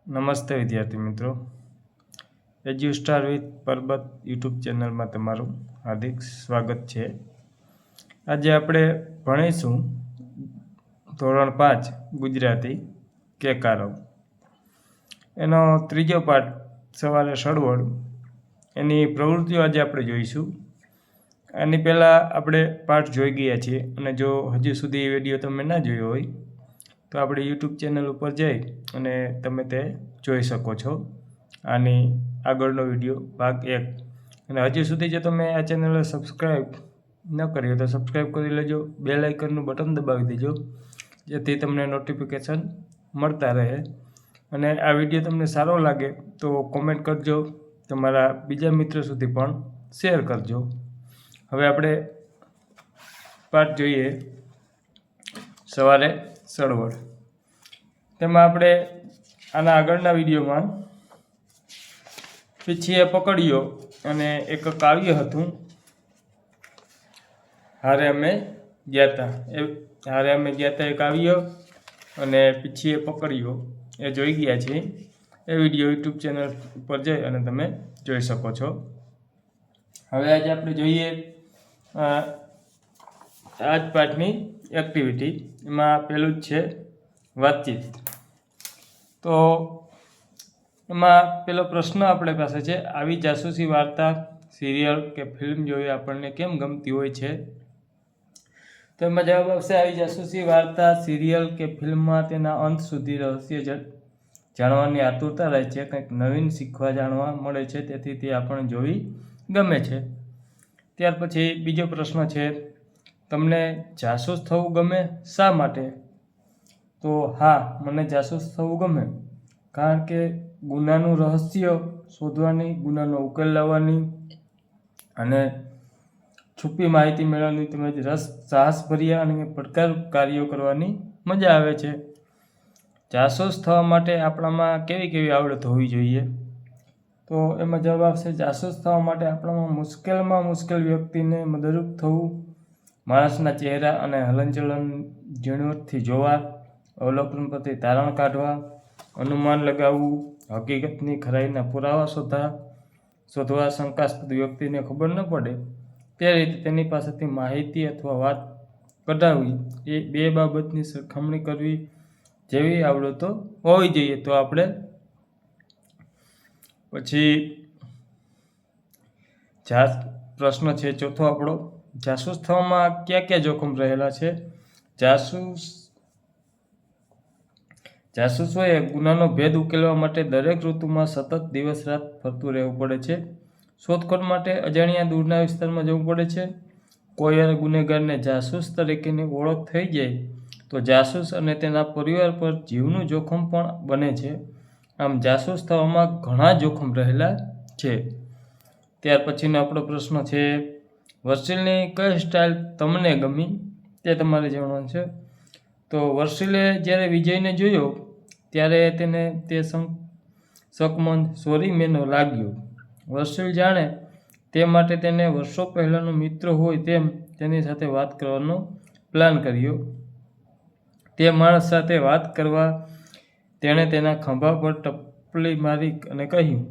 નમસ્તે વિદ્યાર્થી મિત્રો, એજ્યુસ્ટાર વિથ પરબત યુટ્યુબ ચેનલમાં તમારું હાર્દિક સ્વાગત છે. આજે આપણે ભણીશું ધોરણ 5 ગુજરાતી કેકારવ. એનો ત્રીજો પાઠ સવારે સળવળ, એની પ્રવૃત્તિઓ આજે આપણે જોઈશું. આની પહેલાં આપણે પાઠ જોઈ ગયા છીએ અને જો હજુ સુધી એ વિડીયો તમે ના જોયો હોય તો આપણે યુટ્યુબ ચેનલ ઉપર જઈ અને તમે તે જોઈ શકો છો. આની આગળનો વિડીયો ભાગ 1. અને હજુ સુધી જો તમે આ ચેનલને સબસ્ક્રાઈબ ન કરી હોય તો સબસ્ક્રાઈબ કરી લેજો, બેલ આઇકનનું બટન દબાવી દેજો જેથી તમને નોટિફિકેશન મળતા રહે. અને આ વિડીયો તમને સારો લાગે તો કોમેન્ટ કરજો, તમારા બીજા મિત્રો સુધી પણ શેર કરજો. હવે આપણે પાઠ જોઈએ સવારે સળવળ. તેમાં આપણે આના આગળના વિડીયોમાં પીછીએ પકડ્યો અને એક કાવ્ય હતું, હારે અમે ગયા હતા. હારે અમે ગયા હતા એ કાવ્ય અને પીછીએ પકડ્યો એ જોઈ ગયા છે. એ વિડીયો યુટ્યુબ ચેનલ ઉપર જઈ અને તમે જોઈ શકો છો. હવે આજે આપણે જોઈએ આ જ પાઠની એક્ટિવિટી. એમાં પહેલું જ છે વાતચીત. તો એમાં પેલો પ્રશ્ન આપણે પાસે છે, આવી જાસૂસી વાર્તા, સિરિયલ કે ફિલ્મ જોવી આપણને કેમ ગમતી હોય છે? તો એમાં જવાબ આવશે, આવી જાસૂસી વાર્તા, સિરિયલ કે ફિલ્મમાં તેના અંત સુધી રહસ્ય જાણવાની આતુરતા રહે છે, કંઈક નવીન શીખવા જાણવા મળે છે, તેથી તે આપણને જોવી ગમે છે. ત્યાર પછી બીજો પ્રશ્ન છે, તમને જાસૂસ થવું ગમે, શા માટે? તો હા, મને જાસૂસ થવું ગમે કારણ કે ગુનાનું રહસ્ય શોધવાની, ગુનાનો ઉકેલ લાવવાની અને છુપી માહિતી મેળવવાની તેમજ સાહસભર્યા અને પડકાર કાર્યો કરવાની મજા આવે છે. જાસૂસ થવા માટે આપણામાં કેવી કેવી આવડત હોવી જોઈએ? તો એમાં જવાબ આવશે, જાસૂસ થવા માટે આપણામાં મુશ્કેલમાં મુશ્કેલ વ્યક્તિને મદદરૂપ થવું, માણસના ચહેરા અને હલનચલન ઝીણવટથી જોવા, અવલોકન પરથી તારણ કાઢવા, અનુમાન લગાવવું, હકીકતની ખરાઈના પુરાવા શોધવા, શંકાસ્પદ વ્યક્તિને ખબર ન પડે તે રીતે તેની પાસેથી માહિતી અથવા વાત કઢાવવી, એ બે બાબતની સરખામણી કરવી જેવી આવડતો હોવી જોઈએ. તો આપણે પછી પ્રશ્ન છે ચોથો આપણો, જાસૂસ થવામાં કયા કયા જોખમ રહેલા છે? જાસૂસોએ ગુનાનો ભેદ ઉકેલવા માટે દરેક ઋતુમાં સતત દિવસ રાત ફરતું રહેવું પડે છે. શોધખોળ માટે અજાણ્યા દૂરના વિસ્તારમાં જવું પડે છે. કોઈ ગુનેગારને જાસૂસ તરીકેની ઓળખ થઈ જાય તો જાસૂસ અને તેના પરિવાર પર જીવનું જોખમ પણ બને છે. આમ જાસૂસ થવામાં ઘણા જોખમ રહેલા છે. ત્યાર પછીનો આપણો પ્રશ્ન છે, વર્ષિલની કઈ સ્ટાઇલ તમને ગમી? તે તમારે જાણવાનું છે. તો વર્ષિલે જ્યારે વિજયને જોયો ત્યારે તેને તે શકમંદ સોરીમેનો લાગ્યો. વર્ષિલ જાણે તે માટે તેને વર્ષો પહેલાંનો મિત્ર હોય તેમ તેની સાથે વાત કરવાનો પ્લાન કર્યો. તે માણસ સાથે વાત કરવા તેણે તેના ખભા પર ટપલી મારી અને કહ્યું,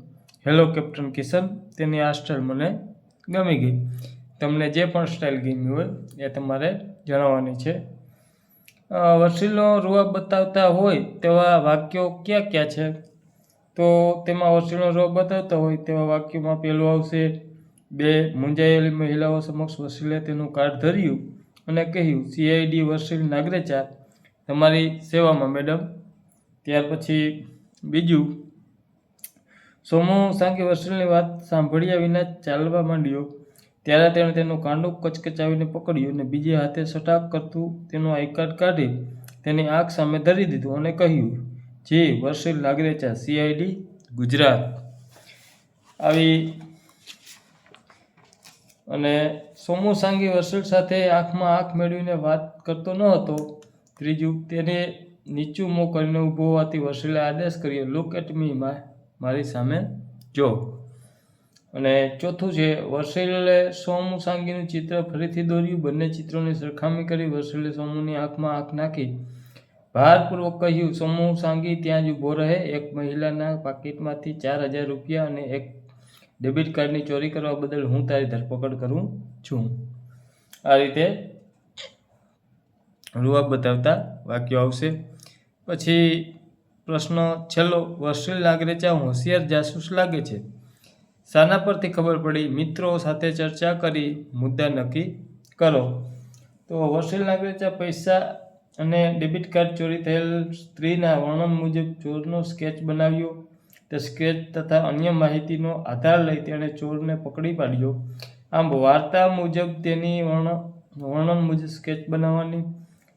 હેલો કેપ્ટન કિશન, તેની આ સ્ટાઇલ મને ગમી ગઈ. તમને જે પણ સ્ટાઇલ ગમી હોય એ તમારે જણાવવાની છે. વર્ષિલનો રૂઆબ બતાવતા હોય તેવા વાક્યો ક્યાં ક્યાં છે? તો તેમાં વર્ષિલનો રૂઆબ બતાવતા હોય તેવા વાક્યોમાં પહેલું આવશે, બે મૂંઝાયેલી મહિલાઓ સમક્ષ વર્ષિલે તેનું કાર્ડ ધર્યું અને કહ્યું, CID વર્ષિલ નાગરેચા, તમારી સેવામાં મેડમ. ત્યાર પછી બીજું, સોમુ સાંકી વર્ષિલની વાત સાંભળ્યા વિના ચાલવા માંડ્યો ત્યારે તેણે તેનું કાંડું કચકચાવીને પકડ્યું અને બીજે હાથે સટાક કરતું તેનું આઈ કાર્ડ કાઢી તેની આંખ સામે ધરી દીધું અને કહ્યું, જી વર્ષિલ નાગરેચા, CID ગુજરાત. આવી અને સોમુ સાંગી વર્ષિલ સાથે આંખમાં આંખ મેળવીને વાત કરતો ન હતો. ત્રીજું, તેને નીચું મોં કરીને ઊભો હોવાથી વર્ષિલે આદેશ કર્યો, લુક એટ મી, મારી સામે જો. અને ચોથું છે, વર્ષિલે સોમુ સાંગીનું ચિત્ર ફરીથી દોર્યું, બંને ચિત્રોની સરખામણી કરી. વર્ષિલે સોમુની આંખમાં આંખ નાખી ભારપૂર્વક કહ્યું. સમૂહ સાંગી ત્યાં જ ઊભો રહે. એક મહિલાના પાકીટમાંથી 4,000 રૂપિયા અને એક ડેબિટ કાર્ડની ચોરી કરવા બદલ હું તારી ધરપકડ કરું છું. આ રીતે રૂઆબ બતાવતા વાક્યો આવશે. પછી પ્રશ્ન છેલ્લો, વર્ષિલ નાગરેચા હોશિયાર જાસૂસ લાગે છે. શાના પરથી ખબર પડી? મિત્રો સાથે ચર્ચા કરી મુદ્દા નક્કી કરો. તો વર્ષિલ નાગરેચા પૈસા અને ડેબિટ કાર્ડ ચોરી થયેલ સ્ત્રીના વર્ણન મુજબ ચોરનો સ્કેચ બનાવ્યો. તે સ્કેચ તથા અન્ય માહિતીનો આધાર લઈ તેણે ચોરને પકડી પાડ્યો. આમ વાર્તા મુજબ તેની વર્ણન મુજબ સ્કેચ બનાવવાની,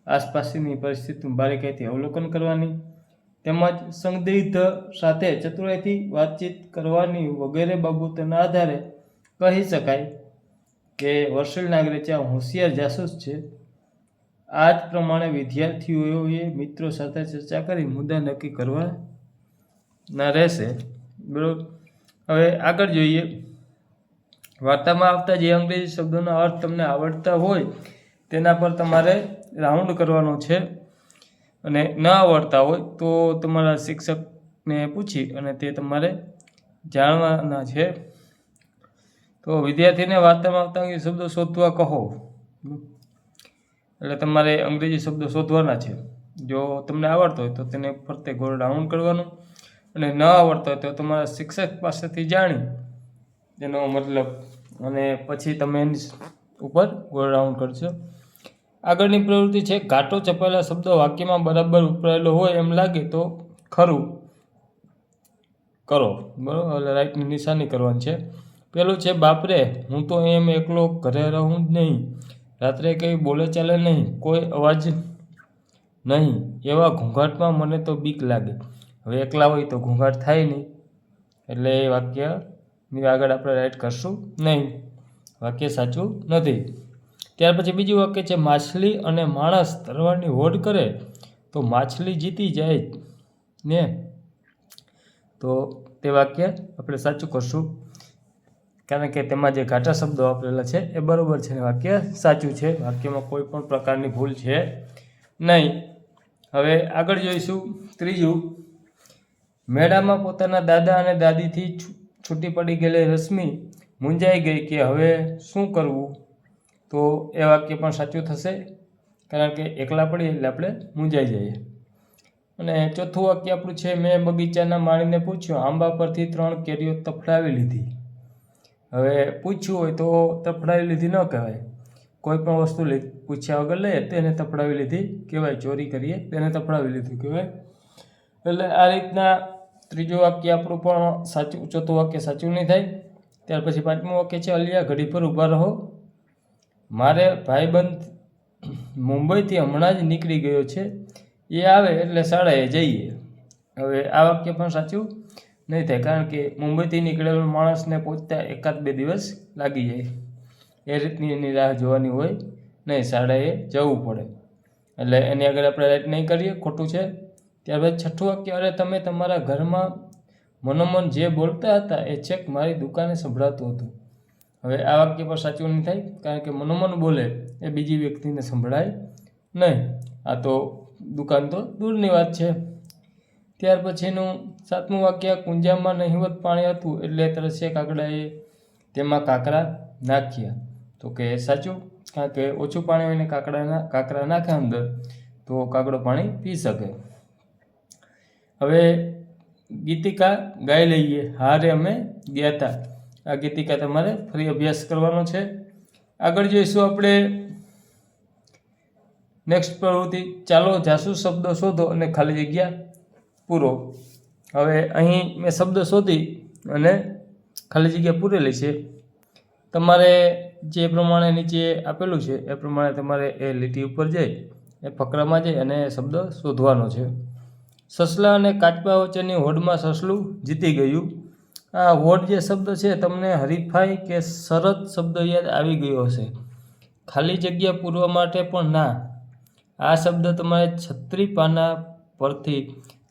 આસપાસની પરિસ્થિતિનું બારીકાઈથી અવલોકન કરવાની, તેમજ સંદિગ્ધ સાથે ચતુરાઈથી વાતચીત કરવાની વગેરે બાબતોના આધારે કહી શકાય કે વર્ષિલ નાગરેચા હોશિયાર જાસૂસ છે. આ જ પ્રમાણે વિદ્યાર્થીઓએ મિત્રો સાથે ચર્ચા કરી મુદ્દા નક્કી કરવાના રહેશે. બરાબર. હવે આગળ જોઈએ. વાર્તામાં આવતા જે અંગ્રેજી શબ્દોના અર્થ તમને આવડતા હોય તેના પર તમારે રાઉન્ડ કરવાનો છે, અને ન આવડતા હોય તો તમારા શિક્ષકને પૂછી અને તે તમારે જાણવાના છે. તો વિદ્યાર્થીને વાર્તામાં આવતા અંગ્રેજી શબ્દો શોધવા કહો. એટલે તમારે અંગ્રેજી શબ્દો શોધવાના છે. જો તમને આવડતો હોય તો તેને ફરતે ગોળ રાઉન્ડ કરવાનું, અને ન આવડતો હોય તો તમારા શિક્ષક પાસેથી જાણી તેનો મતલબ, અને પછી તમે એની ઉપર ગોળ રાઉન્ડ કરશો. આગળની પ્રવૃત્તિ છે, ઘાટો છપાયેલા શબ્દો વાક્યમાં બરાબર ઉપરાયેલો હોય એમ લાગે તો ખરું કરો. બરાબર. એટલે રાઈટની નિશાની કરવાની છે. પેલું છે, બાપરે, હું તો એમ એકલો ઘરે રહું જ નહીં, રાત્રે કંઈ બોલે ચાલે નહીં, કોઈ અવાજ નહીં, એવા ઘોંઘાટમાં મને તો બીક લાગે. હવે એકલા હોય તો ઘોંઘાટ થાય નહીં, એટલે એ વાક્યની આગળ આપણે રાઈટ કરશું નહીં. વાક્ય સાચું નથી. ત્યાર પછી બીજું વાક્ય છે, માછલી અને માણસ તરવાની હોડ કરે તો માછલી જીતી જાય ને. તો તે વાક્ય આપણે સાચું કરશું, કારણ કે તેમાં જે ઘાટા શબ્દો વાપરેલા છે એ બરાબર છે, વાક્ય સાચું છે. વાક્યમાં કોઈ પણ પ્રકારની ભૂલ છે નહીં. હવે આગળ જોઈશું. ત્રીજું, મેળામાં પોતાના દાદા અને દાદીથી છૂટી પડી ગયેલી રશ્મિ મૂંઝાઈ ગઈ કે હવે શું કરવું. તો એ વાક્ય પણ સાચું થશે, કારણ કે એકલા પડીએ એટલે આપણે મૂંઝાઈ જઈએ. અને ચોથું વાક્ય આપણું છે, મેં બગીચાના માળીને પૂછ્યું, આંબા પરથી 3 કેરીઓ તફડાવી લીધી. હવે પૂછ્યું હોય તો તફડાવી લીધી ન કહેવાય. કોઈ પણ વસ્તુ પૂછ્યા વગર લઈએ તેને તફડાવી લીધી કહેવાય. ચોરી કરીએ તેને તફડાવી લીધું કહેવાય. એટલે આ રીતના ત્રીજું વાક્ય આપણું પણ સાચું, ચોથું વાક્ય સાચું નહીં થાય. ત્યાર પછી પાંચમું વાક્ય છે, અલિયા ઘડી પર ઊભા રહો, મારે ભાઈબંધ મુંબઈથી હમણાં જ નીકળી ગયો છે, એ આવે એટલે શાળાએ જઈએ. હવે આ વાક્ય પણ સાચું નહીં થાય, કારણ કે મુંબઈથી નીકળેલો માણસને પહોંચતા 1-2 દિવસ લાગી જાય. એ રીતની એની રાહ જોવાની હોય નહીં, શાળાએ જવું પડે. એટલે એની આગળ આપણે રાઈટ નહીં કરીએ, ખોટું છે. ત્યારબાદ છઠ્ઠું વાક્ય, અરે તમે તમારા ઘરમાં મનોમન જે બોલતા હતા એ છેક મારી દુકાને સંભળાતું હતું. હવે આ વાક્ય પણ સાચું નહીં થાય, કારણ કે મનોમન બોલે એ બીજી વ્યક્તિને સંભળાય નહીં. આ તો દુકાન તો દૂરની વાત છે. ત્યાર પછીનું 7મું વાક્ય, કુંજામાં નહિવત પાણી હતું એટલે તરસ્યા કાગડાએ તેમાં કાંકરા નાખ્યા. તો કે સાચું, કારણ કે ઓછું પાણી હોય ને કાંકરા નાખે અંદર તો કાગડો પાણી પી શકે. હવે ગીતિકા ગાઈ લઈએ, હારે અમે ગયા હતા. આ ગીતિકા તમારે ફરી અભ્યાસ કરવાનો છે. આગળ જોઈશું આપણે નેક્સ્ટ પ્રવૃત્તિ, ચાલો જાસૂસ શબ્દો શોધો અને ખાલી જગ્યા પૂરો. હવે અહીં મેં શબ્દ શોધી અને ખાલી જગ્યા પૂરેલી છે. તમારે જે પ્રમાણે નીચે આપેલું છે એ પ્રમાણે તમારે એ લીટી ઉપર જઈ એ ફકરામાં જઈ અને શબ્દ શોધવાનો છે. સસલા અને કાચબા વચ્ચેની હોડમાં સસલું જીતી ગયું. આ હોડ જે શબ્દ છે તમને હરીફાઈ કે શરત શબ્દ યાદ આવી ગયો હશે. ખાલી જગ્યા પૂરવા માટે પણ ના. આ શબ્દ તમારે 36 પાના પરથી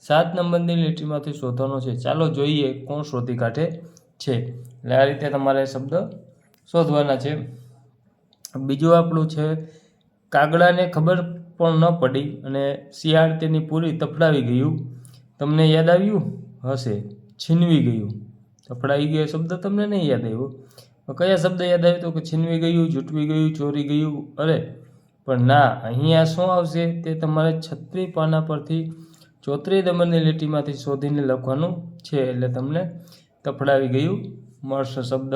7 નંબરની લીટીમાંથી શોધવાનો છે. ચાલો જોઈએ કોણ શોધી કાઢે છે. એટલે આ રીતે તમારે શબ્દ શોધવાના છે. બીજું આપણું છે, કાગડાને ખબર પણ ન પડી અને શિયાળ તેની પૂરી તફડાવી ગયું. તમને યાદ આવ્યું હશે, છીનવી ગયું. તફડાવી ગયો શબ્દ તમને નહીં યાદ આવ્યો. કયા શબ્દ યાદ આવ્યો? તો કે છીનવી ગયું, જૂટવી ગયું, ચોરી ગયું. અરે પણ ના, અહીંયા શું આવશે તે તમારે 36 પાના પરથી 34 નંબરની લીટીમાંથી શોધીને લખવાનું છે. એટલે તમને તફડાવી ગયું મળશે શબ્દ.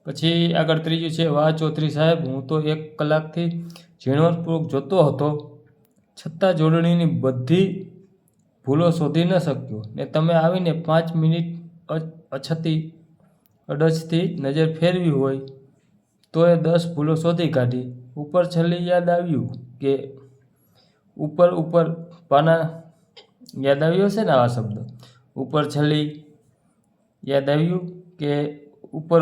પછી આગળ ત્રીજું છે, વાહ ચૌધરી સાહેબ, હું તો 1 કલાકથી ઝીણવટપૂર્વક જોતો હતો, છતાં જોડણીની બધી ભૂલો શોધી ન શક્યો, ને તમે આવીને 5 મિનિટ અડચથી નજર ફેરવી હોય તો એ 10 ભૂલો શોધી કાઢી. ઉપર છેલ્લી યાદ આવ્યું કે ઉપર પાના યાદ આવ્યો હશે ને આવા શબ્દ. ઉપર છેલ્લી યાદ આવ્યું કે ઉપર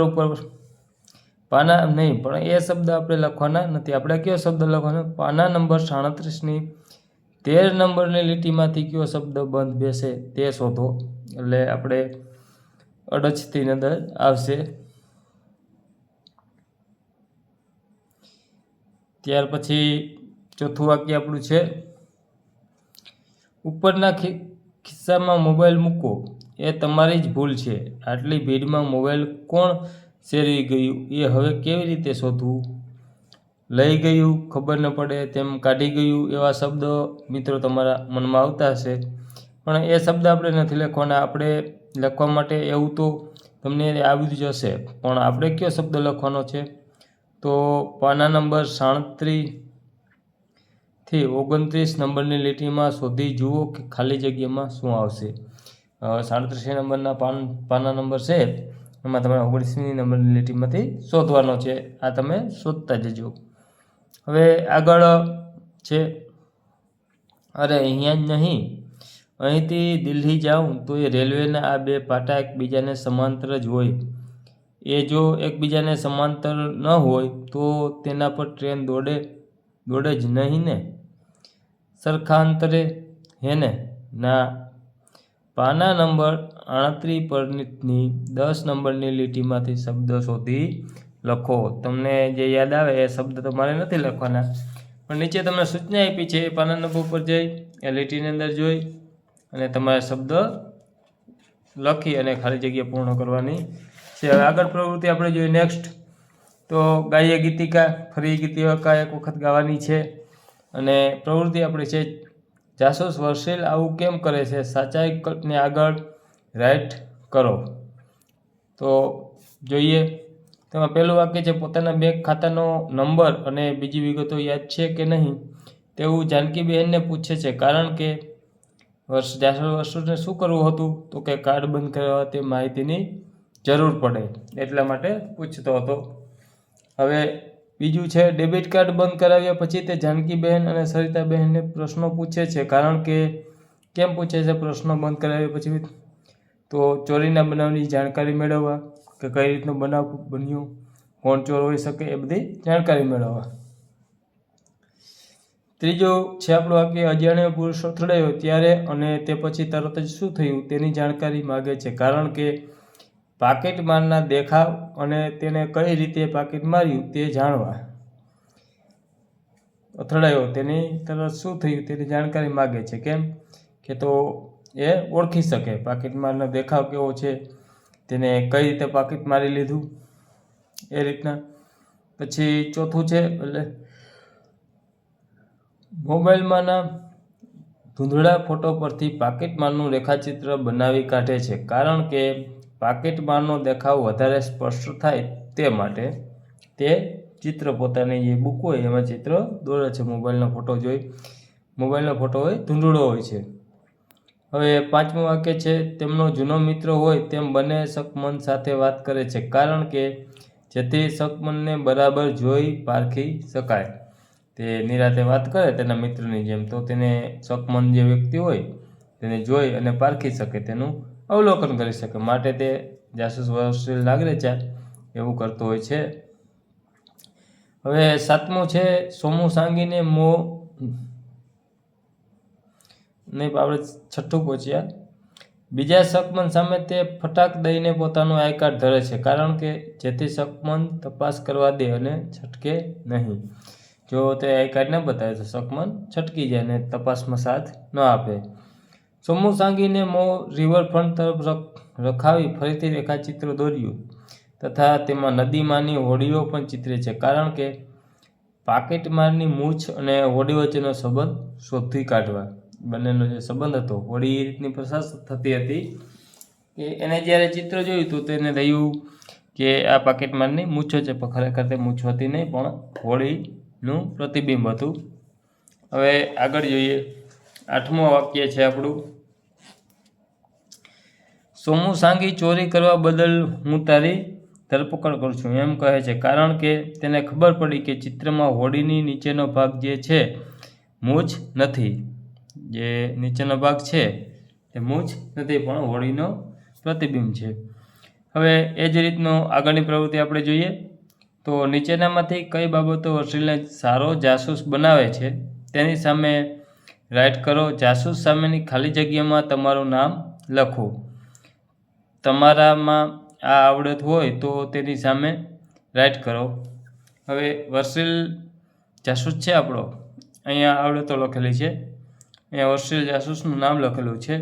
પાના નહીં, પણ એ શબ્દ આપણે લખવાના નથી. આપણે કયો શબ્દ લખવાનો? પાના નંબર 37ની 13 નંબરની લીટીમાંથી કયો શબ્દ બંધ બેસે તે શોધો. એટલે આપણે અડચથી નજર આવશે. ત્યાર પછી ચોથું વાક્ય આપણું છે, ઉપરના ખિસ્સામાં મોબાઈલ મૂકો, એ તમારી જ ભૂલ છે. આટલી ભીડમાં મોબાઈલ કોણ શેરવી ગયું એ હવે કેવી રીતે શોધવું? લઈ ગયું, ખબર ન પડે તેમ કાઢી ગયું, એવા શબ્દો મિત્રો તમારા મનમાં આવતા હશે. પણ એ શબ્દ આપણે નથી લખવાના. આપણે લખવા માટે એવું તો તમને આવી જ હશે, પણ આપણે કયો શબ્દ લખવાનો છે? તો પાના નંબર 37 થી 29 નંબરની લીટીમાં શોધી જુઓ કે ખાલી જગ્યામાં શું આવશે. 37 નંબરના પાના નંબર છે, એમાં તમારે 29મી નંબરની લીટીમાંથી શોધવાનો છે. આ તમે શોધતા જજો. હવે આગળ છે, અરે અહીંયા જ નહીં, અહીંથી દિલ્હી જાઉં તો એ રેલવેના આ 2 પાટા એકબીજાને સમાંતર જ હોય. એ જો એકબીજાને સમાંતર ન હોય તો તેના પર ટ્રેન દોડે જ નહીં ને. સરખા અંતરે હે ને? ના. પાના નંબર 38 પરની 10 નંબરની લીટીમાંથી શબ્દ શોધી લખો. તમને જે યાદ આવે એ શબ્દ તમારે નથી લખવાના, પણ નીચે તમને સૂચના આપી છે. પાના નંબર ઉપર જઈ એ લીટીની અંદર જોઈ અને તમારે શબ્દ લખી અને ખાલી જગ્યા પૂર્ણ કરવાની છે. હવે આગળ પ્રવૃત્તિ આપણે જોઈએ નેક્સ્ટ. તો ગાઈએ ગીતિકા, ફરી ગીતિકા એક વખત ગાવાની છે. અને પ્રવૃત્તિ આપણી છે, જાસૂસ વર્ષિલ આવું કેમ કરે છે? સાચાઈને આગળ રાઈટ કરો. તો જોઈએ. તેમાં પહેલું વાક્ય છે, પોતાના બેંક ખાતાનો નંબર અને બીજી વિગતો યાદ છે કે નહીં તેવું જાનકીબહેનને પૂછે છે, કારણ કે જાસૂસ વર્ષને શું કરવું હતું? તો કે કાર્ડ બંધ કરવા તે માહિતીની જરૂર પડે એટલા માટે પૂછતો હતો. હવે બીજું છે, ડેબિટ કાર્ડ બંધ કરાવ્યા પછી તે જાનકીબહેન અને સરિતાબહેનને પ્રશ્નો પૂછે છે, કારણ કે કેમ પૂછે છે પ્રશ્નો બંધ કરાવ્યા પછી? તો ચોરીના બનાવની જાણકારી મેળવવા, કે કઈ રીતનો બનાવ બન્યો, કોણ ચોર હોઈ શકે, એ બધી જાણકારી મેળવવા. ત્રીજું છે આપણું વાક્ય, અજાણ્યો પુરુષ અથડાયો ત્યારે અને તે પછી તરત જ શું થયું તેની જાણકારી માગે છે, કારણ કે પાકીટ મારના દેખાવ અને તેને કઈ રીતે પાકીટ માર્યું તે જાણવા. અથડાયો તેની તરત શું થયું તેની જાણકારી માગે છે. કેમ કે તો એ ઓળખી શકે પાકીટ મારનો દેખાવ કેવો છે, તેને કઈ રીતે પાકીટ મારી લીધું એ રીતના. પછી ચોથું છે, એટલે મોબાઈલમાંના ધૂંધળા ફોટો પરથી પાકીટમારનું રેખાચિત્ર બનાવી કાઢે છે, કારણ કે પાકીટમારનો દેખાવ વધારે સ્પષ્ટ થાય તે માટે તે ચિત્ર પોતાની જે બુક હોય એમાં ચિત્ર દોરે છે. મોબાઈલનો ફોટો જોઈ, મોબાઈલનો ફોટો હોય ધૂંધળો હોય છે. હવે પાંચમું વાક્ય છે, તેમનો જૂનો મિત્ર હોય તેમ બંને શકમંદ સાથે વાત કરે છે, કારણ કે જેથી શકમંદને બરાબર જોઈ પારખી શકાય. તે નિરાતે વાત કરે તેના મિત્રની જેમ, તો તેને શકમંદ જે વ્યક્તિ હોય તેને જોઈ અને પારખી શકે, તેનું અવલોકન કરી શકે, માટે તે જાસૂસ વર્ષિલ નાગરેચા એવું કરતો હોય છે. હવે સાતમું છે, સોમુ સાંગીને આપણે છઠ્ઠું પહોંચ્યા. બીજા શકમંદ સામે તે ફટાક દઈને પોતાનું આઈ કાર્ડ ધરે છે, કારણ કે જેથી શકમંદ તપાસ કરવા દે અને છટકે નહીં. જો તે આઈ કાર્ડ ન બતાવે તો શકમન છટકી જાય અને તપાસમાં સાથ ન આપે. સોમુ સાંગીને રિવરફ્રન્ટ તરફ રખાવી ફરીથી રેખાચિત્ર દોર્યું તથા તેમાં નદીમાંની હોડીઓ પણ ચિત્રે છે, કારણ કે પાકેટમારની મૂછ અને હોડી વચ્ચેનો સંબંધ શોધી કાઢવા. બંનેનો જે સંબંધ હતો, હોડી એ રીતની પ્રસાસ થતી હતી કે એને જ્યારે ચિત્ર જોયું તો તેને થયું કે આ પાકેટમારની મૂછો છે, પણ ખરેખર તે મૂછ હતી નહીં, પણ હોડીનું પ્રતિબિંબ હતું. હવે આગળ જોઈએ. 8મું વાક્ય છે આપણું, સોમુ સાંગી ચોરી કરવા બદલ હું તારી ધરપકડ કરું છું એમ કહે છે, કારણ કે તેને ખબર પડી કે ચિત્રમાં હોડીની નીચેનો ભાગ જે છે મૂછ નથી. જે નીચેનો ભાગ છે તે મૂછ નથી, પણ હોડીનો પ્રતિબિંબ છે. હવે એ જ રીતનો આગળની પ્રવૃત્તિ આપણે જોઈએ તો નીચેનામાંથી કઈ બાબતો વર્ષીલને સારો જાસૂસ બનાવે છે તેની સામે રાઇટ કરો. જાસૂસ સામેની ખાલી જગ્યામાં તમારું નામ લખો. તમારામાં આ આવડત હોય તો તેની સામે રાઇટ કરો. હવે વર્ષીલ જાસૂસ છે આપણો, અહીંયા આવડતો લખેલી છે, અહીંયા વર્ષીલ જાસૂસનું નામ લખેલું છે.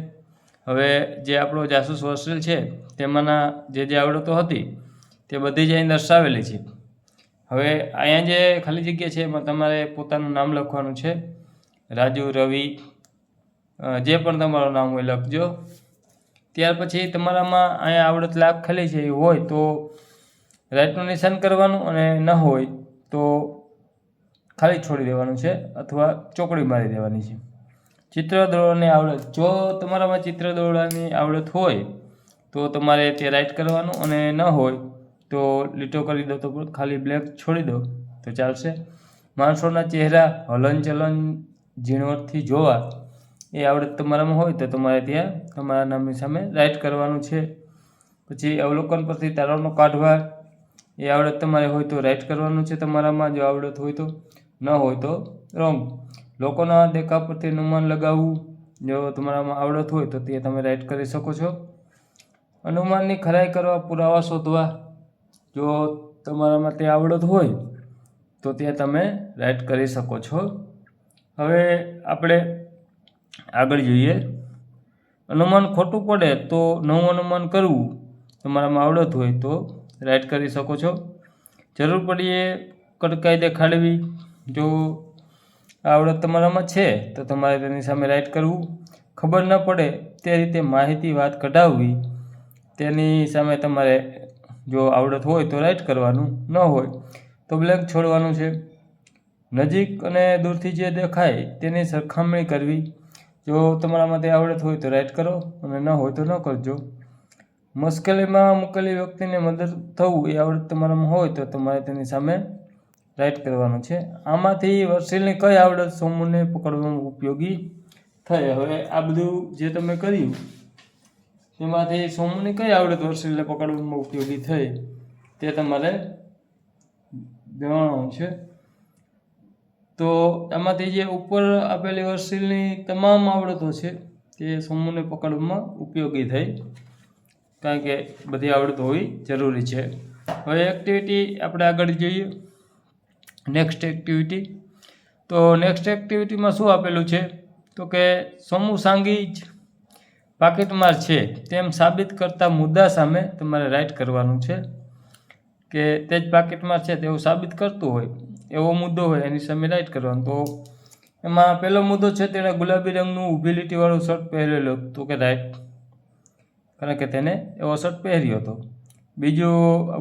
હવે જે આપણો જાસૂસ વર્ષીલ છે તેમાંના જે આવડતો હતી તે બધી જ અહીં દર્શાવેલી છે. હવે અહીંયા જે ખાલી જગ્યા છે એમાં તમારે પોતાનું નામ લખવાનું છે. રાજુ, રવિ, જે પણ તમારું નામ હોય લખજો. ત્યાર પછી તમારામાં અહીંયા આવડત લખેલી છે એ હોય તો રાઇટનું નિશાન કરવાનું, અને ન હોય તો ખાલી છોડી દેવાનું છે અથવા ચોકડી મારી દેવાની છે. ચિત્ર દોરવાની આવડત, જો તમારામાં ચિત્ર દોરવાની આવડત હોય તો તમારે તે રાઇટ કરવાનું, અને ન હોય તો લીટો કરી દો, તો ખાલી બ્લેક છોડી દો તો ચાલશે. માણસોના ચહેરા હલનચલન ઝીણવટથી જોવા, એ આવડત તમારામાં હોય તો તમારે ત્યાં તમારા નામની સામે રાઇટ કરવાનું છે. પછી અવલોકન પરથી તારણો કાઢવા, એ આવડત તમારે હોય તો રાઇટ કરવાનું છે તમારામાં, જો આવડત હોય તો. ન હોય તો રોંગ. લોકોના દેખાવ પરથી અનુમાન લગાવવું, જો તમારામાં આવડત હોય તો તે તમે રાઇટ કરી શકો છો. અનુમાનની ખરાઈ કરવા, પુરાવા શોધવા, જો તમારામાં તે આવડત હોય તો ત્યાં તમે રાઇટ કરી શકો છો. હવે આપણે આગળ જોઈએ. અનુમાન ખોટું પડે તો નવું અનુમાન કરવું, તમારામાં આવડત હોય તો રાઇટ કરી શકો છો. જરૂર પડીએ કડકાઈ દેખાડવી, જો આવડત તમારામાં છે તો તમારે તેની સામે રાઇટ કરવું. ખબર ન પડે તે રીતે માહિતી વાત કઢાવવી, તેની સામે તમારે જો આવડત હોય તો રાઇટ કરવાનું, ન હોય તો બ્લેન્ક છોડવાનું છે. નજીક અને દૂરથી જે દેખાય તેની સરખામણી કરવી, જો તમારામાં તે આવડત હોય તો રાઇટ કરો, અને ન હોય તો ન કરજો. મુશ્કેલીમાં મૂકેલી વ્યક્તિને મદદ થવું, એ આવડત તમારામાં હોય તો તમારે તેની સામે રાઇટ કરવાનું છે. આમાંથી વર્ષીલની કઈ આવડત સોમુને પકડવામાં ઉપયોગી થઈ? હવે આ બધું જે તમે કર્યું તેમાંથી સોમુની કઈ આવડત વર્ષીલને પકડવામાં ઉપયોગી થઈ તે તમારે જણાવવાનું છે. તો આમાંથી જે ઉપર આપેલી વર્ષીલની તમામ આવડતો છે તે સોમુને પકડવામાં ઉપયોગી થઈ, કારણ કે બધી આવડત હોવી જરૂરી છે. હવે એક્ટિવિટી આપણે આગળ જોઈએ. Next activity. તો નેક્સ્ટ એક્ટિવિટીમાં શું આપેલું છે તો કે સોમુ સાંગી જ પાકીટમાર છે તેમ સાબિત કરતા મુદ્દા સામે તમારે રાઇટ કરવાનું છે. કે તે જ પાકીટમાર છે તેવું સાબિત કરતું હોય એવો મુદ્દો હોય એની સામે રાઇટ કરવાનું. તો એમાં પહેલો મુદ્દો છે, તેણે ગુલાબી રંગનું ઊભી લીટીવાળું શર્ટ પહેરેલો, તો કે રાઇટ, કારણ કે તેને એવો શર્ટ પહેર્યો હતો. બીજો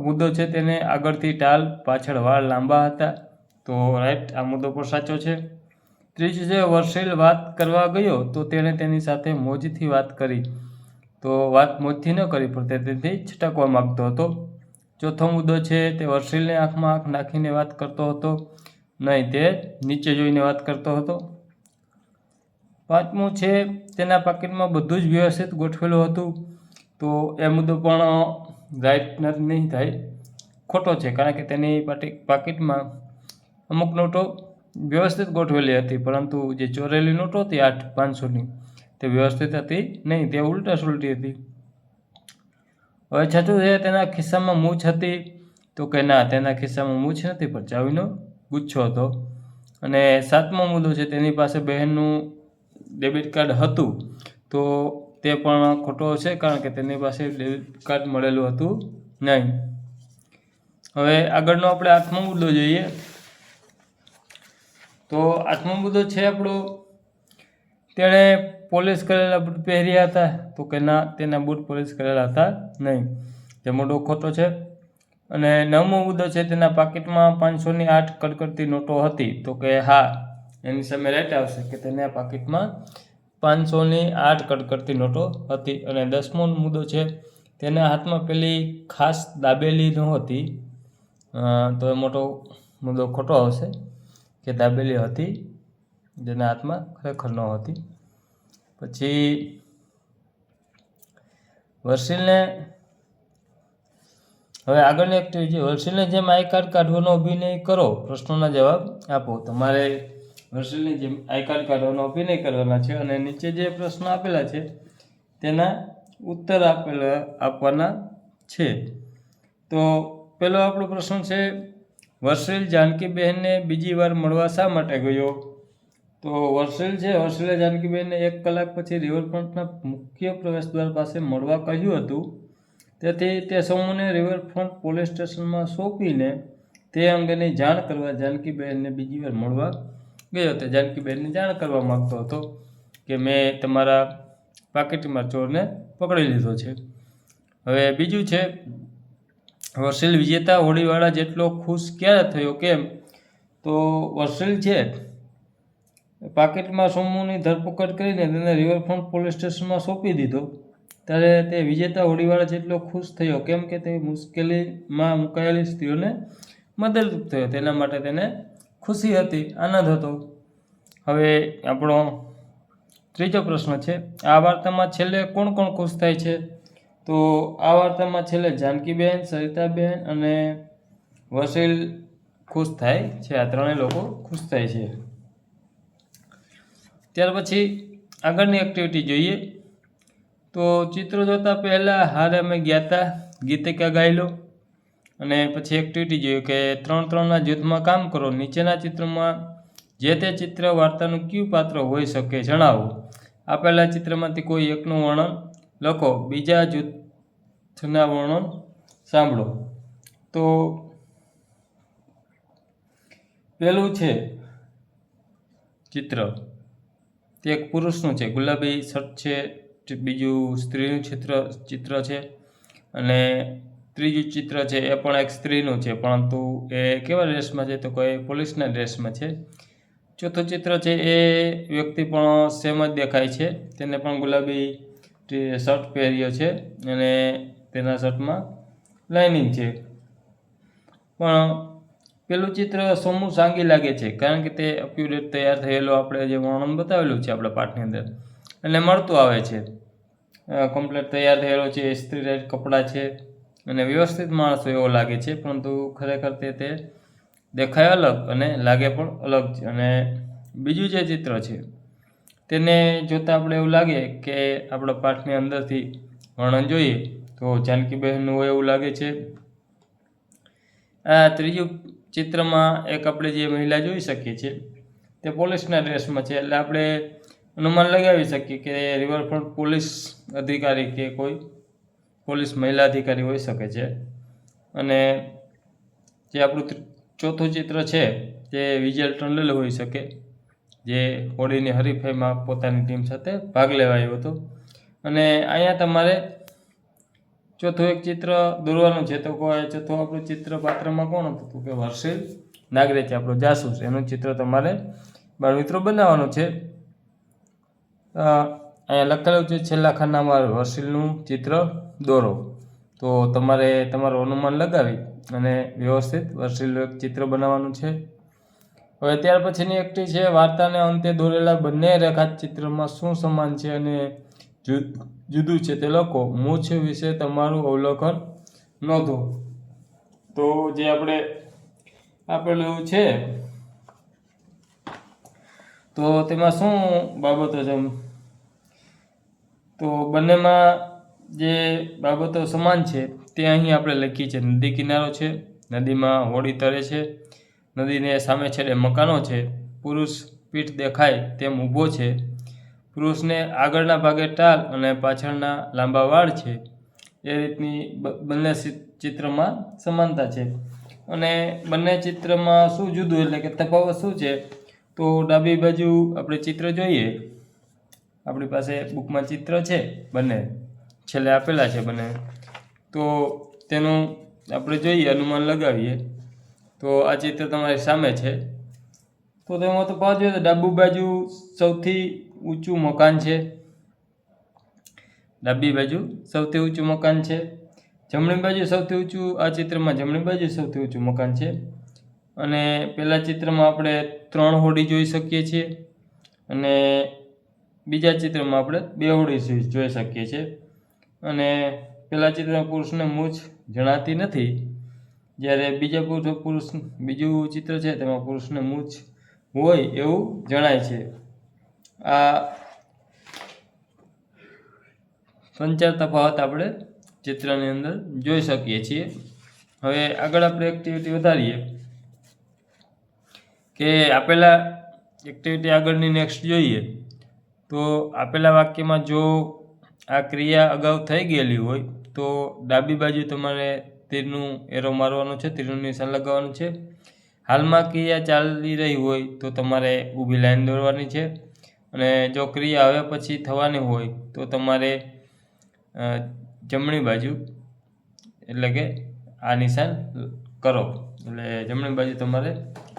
મુદ્દો છે, તેને આગળથી ટાલ પાછળ વાળ લાંબા હતા, તો રાઇટ, આ મુદ્દો પણ સાચો છે. ત્રીજું છે, વર્ષીલ વાત કરવા ગયો તો તેણે તેની સાથે મોજથી વાત કરી, તો વાત મોજથી ન કરી પણ તે તેથી છટકવા માગતો હતો. ચોથો મુદ્દો છે, તે વર્ષીલને આંખમાં આંખ નાખીને વાત કરતો હતો નહીં, તે નીચે જોઈને વાત કરતો હતો. પાંચમું છે, તેના પાકીટમાં બધું જ વ્યવસ્થિત ગોઠવેલું હતું, તો એ મુદ્દો પણ રાઇટ નહીં થાય, ખોટો છે, કારણ કે તેની પાકીટમાં અમુક નોટો વ્યવસ્થિત ગોઠવેલી હતી, પરંતુ જે ચોરેલી નોટો હતી 8-500ની તે વ્યવસ્થિત હતી નહીં, તે ઉલટા સુલટી હતી. હવે છઠ્ઠું છે, તેના ખિસ્સામાં મૂછ હતી, તો કે ના, તેના ખિસ્સામાં મૂછ નથી પણ ચાવીનો ગુચ્છો હતો. અને 7મો મુદ્દો છે, તેની પાસે બહેનનું ડેબિટ કાર્ડ હતું તો તે પણ ખોટો છે, કારણ કે તેની પાસે ડેબિટ કાર્ડ મળેલું હતું નહીં. હવે આગળનો આપણે 8મો મુદ્દો જોઈએ. તો 8મો મુદ્દો છે આપણો, તેણે પોલિશ કરેલા બૂટ પહેર્યા હતા તો કે ના, તેના બૂટ પોલિશ કરેલા હતા નહીં, તે મોટો ખોટો છે. અને 9મો મુદ્દો છે, તેના પાકીટમાં 500ની 8 કડકડતી નોટો હતી તો કે હા, એની સામે રાઈટ આવશે કે તેના પાકીટમાં 500ની 8 કડકડતી નોટો હતી. અને 10મો મુદ્દો છે, તેના હાથમાં પેલી ખાસ દાબેલી નહોતી, તો એ મોટો મુદ્દો ખોટો આવશે કે દાબેલી હતી, જેના હાથમાં ખરેખર ન હતી. પછી વર્ષિલને, હવે આગળની એક્ટિવિટી છે, વર્ષિલને જેમ આઈ કાર્ડ કાઢવાનો અભિનય કરો, પ્રશ્નોના જવાબ આપો. તમારે વર્ષિલની જેમ આઈ કાર્ડ કાઢવાનો અભિનય કરવાના છે અને નીચે જે પ્રશ્ન આપેલા છે તેના ઉત્તર આપવાના છે. તો પહેલો આપણો પ્રશ્ન છે, વર્ષિલ જાનકીબહેનને બીજી વાર મળવા શા માટે ગયો? તો વર્ષિલે જાનકીબહેનને 1 કલાક પછી રિવરફ્રન્ટના મુખ્ય પ્રવેશદ્વાર પાસે મળવા કહ્યું હતું. તેથી તે સમૂહને રિવરફ્રન્ટ પોલીસ સ્ટેશનમાં સોંપીને તે અંગેની જાણ કરવા જાનકીબહેનને બીજી વાર મળવા ગયો હતો. જાનકીબહેનને જાણ કરવા માગતો હતો કે મેં તમારા પાકીટમાં ચોરને પકડી લીધો છે. હવે બીજું છે, વર્ષિલ વિજેતા હોડીવાળા જેટલો ખુશ ક્યારે થયો, કેમ? તો વર્ષિલ છે પાકીટમાં સોમુની ધરપકડ કરીને તેને રિવરફ્રન્ટ પોલીસ સ્ટેશનમાં સોંપી દીધો ત્યારે તે વિજેતા હોડીવાળા જેટલો ખુશ થયો, કેમ કે તે મુશ્કેલીમાં મુકાયેલી સ્ત્રીઓને મદદરૂપ થયો, તેના માટે તેને ખુશી હતી, આનંદ હતો. હવે આપણો ત્રીજો પ્રશ્ન છે, આ વાર્તામાં છેલ્લે કોણ કોણ ખુશ થાય છે? તો આ વાર્તામાં છેલ્લે જાનકીબહેન, સરિતાબહેન અને વર્ષિલ ખુશ થાય છે. આ ત્રણેય લોકો ખુશ થાય છે. ત્યાર પછી આગળની એક્ટિવિટી જોઈએ. તો ચિત્રો જોતા પહેલાં હારે અમે ગયા હતા ગીતે ક્યાં ગાઈ લો. અને પછી એક્ટિવિટી જોઈએ કે 3-3ના જૂથમાં કામ કરો. નીચેના ચિત્રમાં જે તે ચિત્ર વાર્તાનું કયું પાત્ર હોઈ શકે જણાવો. આપેલા ચિત્રમાંથી કોઈ એકનું વર્ણન લખો, બીજા જૂથના વર્ણન સાંભળો. તો પહેલું છે ચિત્ર, તે એક પુરુષનું છે, ગુલાબી શર્ટ છે. બીજું સ્ત્રીનું ચિત્ર છે અને ત્રીજું ચિત્ર છે એ પણ એક સ્ત્રીનું છે, પરંતુ એ કેવા ડ્રેસમાં છે? તો કોઈ પોલીસના ડ્રેસમાં છે. ચોથું ચિત્ર છે એ વ્યક્તિ પણ સેમ જ દેખાય છે, તેને પણ ગુલાબી શર્ટ પહેર્યો છે અને તેના શર્ટમાં લાઇનિંગ છે. પણ પેલું ચિત્ર સોમુ સાંગી લાગે છે, કારણ કે તે અપ્યુડેટ તૈયાર થયેલો આપણે જે વર્ણન બતાવેલું છે આપણા પાઠની અંદર અને મળતું આવે છે, કમ્પ્લીટ તૈયાર થયેલો છે, ઇસ્ત્રી રેડ કપડાં છે અને વ્યવસ્થિત માણસો એવો લાગે છે, પરંતુ ખરેખર તે દેખાય અલગ અને લાગે પણ અલગ છે. અને બીજું જે ચિત્ર છે તેને જોતાં આપણે એવું લાગે કે આપણા પાઠની અંદરથી વર્ણન જોઈએ તો જાનકીબહેનનું હોય એવું લાગે છે. આ ત્રીજું ચિત્રમાં એક આપણે જે મહિલા જોઈ શકીએ છીએ તે પોલીસના ડ્રેસમાં છે, એટલે આપણે અનુમાન લગાવી શકીએ કે રિવરફ્રન્ટ પોલીસ અધિકારી કે કોઈ પોલીસ મહિલા અધિકારી હોઈ શકે છે. અને જે આપણું ચોથું ચિત્ર છે તે વિજય ટંડેલ હોઈ શકે, જે હોડીની હરીફાઈમાં પોતાની ટીમ સાથે ભાગ લેવા આવ્યો હતો. અને અહીંયા તમારે ચોથું એક ચિત્ર દોરવાનું છે. તો ચોથું આપણું ચિત્ર પાત્રમાં કોણ હતું? તો કે વર્ષિલ નાગરે છે, આપણો જાસૂસ. એનું ચિત્ર તમારે બાળમિત્રો બનાવવાનું છે. અહીંયા લખેલું છે છેલ્લા ખાનામાં વર્ષિલનું ચિત્ર દોરો. તો તમારે તમારું અનુમાન લગાવી અને વ્યવસ્થિત વર્ષિલનું એક ચિત્ર બનાવવાનું છે. હવે ત્યાર પછીની એક્ટિવિટી છે, વાર્તાને અંતે દોરેલા બંને રેખાચિત્રમાં શું સમાન છે અને જુદું છે તે લખો. મૂછ વિશે તમારું અવલોકન નોંધો. તો જે આપણે આપેલું છે તો તેમાં શું બાબતો છે? તો બંનેમાં જે બાબતો સમાન છે તે અહીં આપણે લખી છે. નદી કિનારો છે, નદીમાં હોડી તરે છે, નદીને સામે છેડે મકાનો છે પુરુષ પીઠ દેખાય તેમ ઊભો છે. પુરુષને આગળના ભાગે ટાલ અને પાછળના લાંબા વાળ છે. એ રીતની બંને ચિત્રમાં સમાનતા છે. અને બંને ચિત્રમાં શું જુદું એટલે કે તફાવત શું છે, તો ડાબી બાજુ આપણે ચિત્ર જોઈએ, આપણી પાસે બુકમાં ચિત્ર છે, બંને છેલ્લે આપેલા છે બંને, તો તેનું આપણે જોઈએ, અનુમાન લગાવીએ. તો આ ચિત્ર તમારી સામે છે. તો તેમાં તો પાછું જોઈએ તો ડાબી બાજુ સૌથી ઊંચું મકાન છે. ડાબી બાજુ સૌથી ઊંચું મકાન છે. જમણી બાજુ સૌથી ઊંચું, આ ચિત્રમાં જમણી બાજુ સૌથી ઊંચું મકાન છે. અને પહેલા ચિત્રમાં આપણે 3 હોડી જોઈ શકીએ છીએ અને બીજા ચિત્રમાં આપણે 2 હોડી જોઈ શકીએ છીએ. અને પહેલા ચિત્રમાં પુરુષને મૂછ જણાતી નથી, જ્યારે બીજું ચિત્ર છે તેમાં પુરુષને મૂછ હોય એવું જણાય છે. આ સંચાર તફાવત આપણે ચિત્રની અંદર જોઈ શકીએ છીએ. હવે આગળ આપણે એક્ટિવિટી વધારીએ કે આપેલા એક્ટિવિટી આગળની નેક્સ્ટ જોઈએ. તો આપેલા વાક્યમાં જો આ ક્રિયા અગાઉ થઈ ગયેલી હોય તો ડાબી બાજુ તમારે તીરનું એરો મારવાનું છે, તીરનું નિશાન લગાવવાનું છે. હાલમાં ક્રિયા ચાલી રહી હોય તો તમારે ઊભી લાઈન દોરવાની છે. અને જો ક્રિયા હવે પછી થવાની હોય તો તમારે જમણી બાજુ એટલે કે આ નિશાન કરો, એટલે જમણી બાજુ તમારે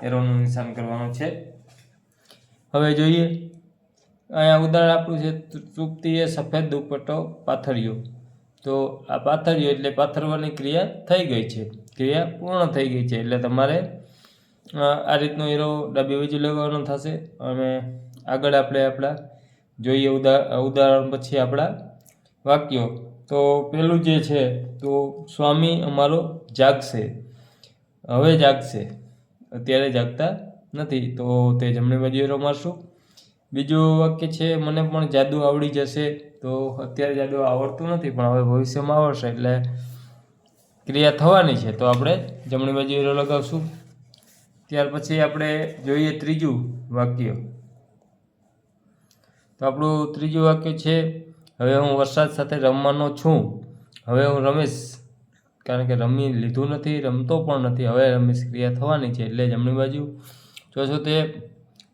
એરોનું નિશાન કરવાનું છે. હવે જોઈએ, અહીંયા ઉદાહરણ આપણું છે, તૃપ્તિએ સફેદ દુપટ્ટો પાથર્યો. તો આ પાથર્યો એટલે પાથરવાની ક્રિયા થઈ ગઈ છે, ક્રિયા પૂર્ણ થઈ ગઈ છે. એટલે તમારે આ રીતનો એરો ડાબી બાજુ લગાવવાનો થશે. અને આગળ આપણે આપણા જોઈએ ઉદાહરણ પછી આપણા વાક્યો. તો પહેલું જે છે તો સ્વામી અમારો જાગશે, હવે જાગશે, અત્યારે જાગતા નથી, તો તે જમણી બાજુ એરો મારશું. બીજું વાક્ય છે મને પણ જાદુ આવડી જશે. તો અત્યારે જાદુ આવડતું નથી પણ હવે ભવિષ્યમાં આવડશે, એટલે ક્રિયા થવાની છે, તો આપણે જમણી બાજુ એરો લગાવશું. ત્યાર પછી આપણે જોઈએ ત્રીજું વાક્ય. તો આપણું ત્રીજું વાક્ય છે હવે હું વરસાદ સાથે રમવાનો છું. હવે હું રમીશ, કારણ કે રમી લીધું નથી, રમતો પણ નથી, હવે રમીશ ક્રિયા થવાની છે, એટલે જમણી બાજુ. ચોથું તે